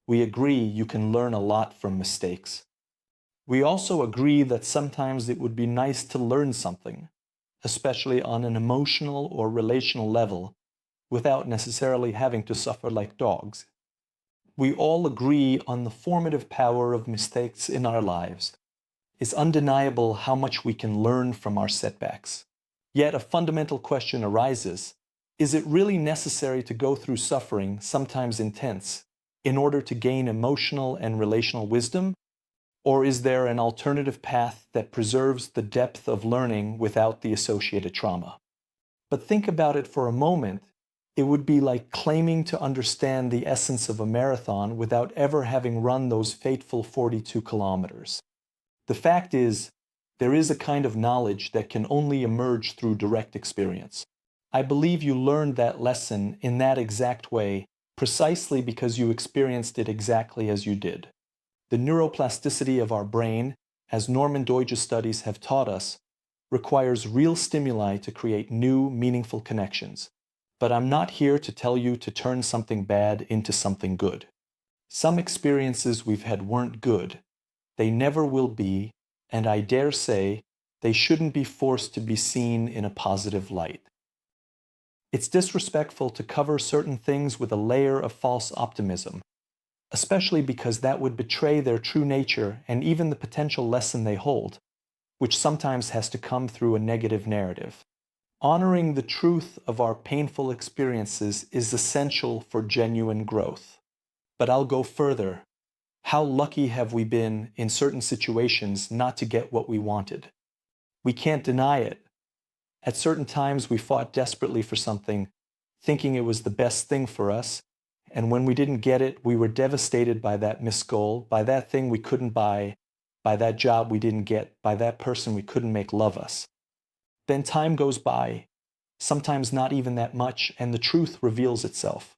We agree you can learn a lot from mistakes. We also agree that sometimes it would be nice to learn something, especially on an emotional or relational level, without necessarily having to suffer like dogs. We all agree on the formative power of mistakes in our lives. It's undeniable how much we can learn from our setbacks. Yet a fundamental question arises: is it really necessary to go through suffering, sometimes intense, in order to gain emotional and relational wisdom? Or is there an alternative path that preserves the depth of learning without the associated trauma? But think about it for a moment. It would be like claiming to understand the essence of a marathon without ever having run those fateful 42 kilometers. The fact is, there is a kind of knowledge that can only emerge through direct experience. I believe you learned that lesson in that exact way precisely because you experienced it exactly as you did. The neuroplasticity of our brain, as Norman Doidge's studies have taught us, requires real stimuli to create new, meaningful connections. But I'm not here to tell you to turn something bad into something good. Some experiences we've had weren't good. They never will be, and I dare say, they shouldn't be forced to be seen in a positive light. It's disrespectful to cover certain things with a layer of false optimism, especially because that would betray their true nature and even the potential lesson they hold, which sometimes has to come through a negative narrative. Honoring the truth of our painful experiences is essential for genuine growth. But I'll go further. How lucky have we been in certain situations not to get what we wanted? We can't deny it. At certain times we fought desperately for something, thinking it was the best thing for us, and when we didn't get it, we were devastated by that missed goal, by that thing we couldn't buy, by that job we didn't get, by that person we couldn't make love us. Then time goes by, sometimes not even that much, and the truth reveals itself.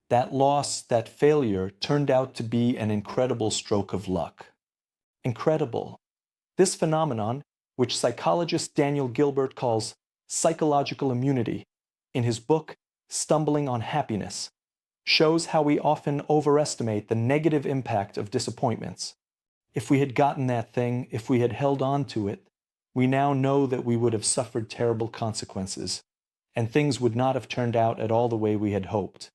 That loss, that failure, turned out to be an incredible stroke of luck. Incredible. This phenomenon, which psychologist Daniel Gilbert calls psychological immunity, in his book Stumbling on Happiness, shows how we often overestimate the negative impact of disappointments. If we had gotten that thing, if we had held on to it, we now know that we would have suffered terrible consequences, and things would not have turned out at all the way we had hoped.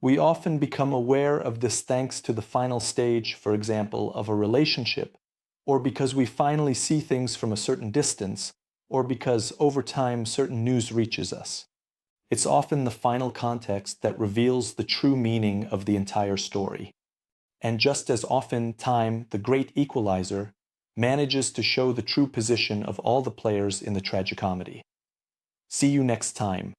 We often become aware of this thanks to the final stage, for example, of a relationship, or because we finally see things from a certain distance, or because over time certain news reaches us. It's often the final context that reveals the true meaning of the entire story. And just as often, time, the great equalizer, manages to show the true position of all the players in the tragicomedy. See you next time.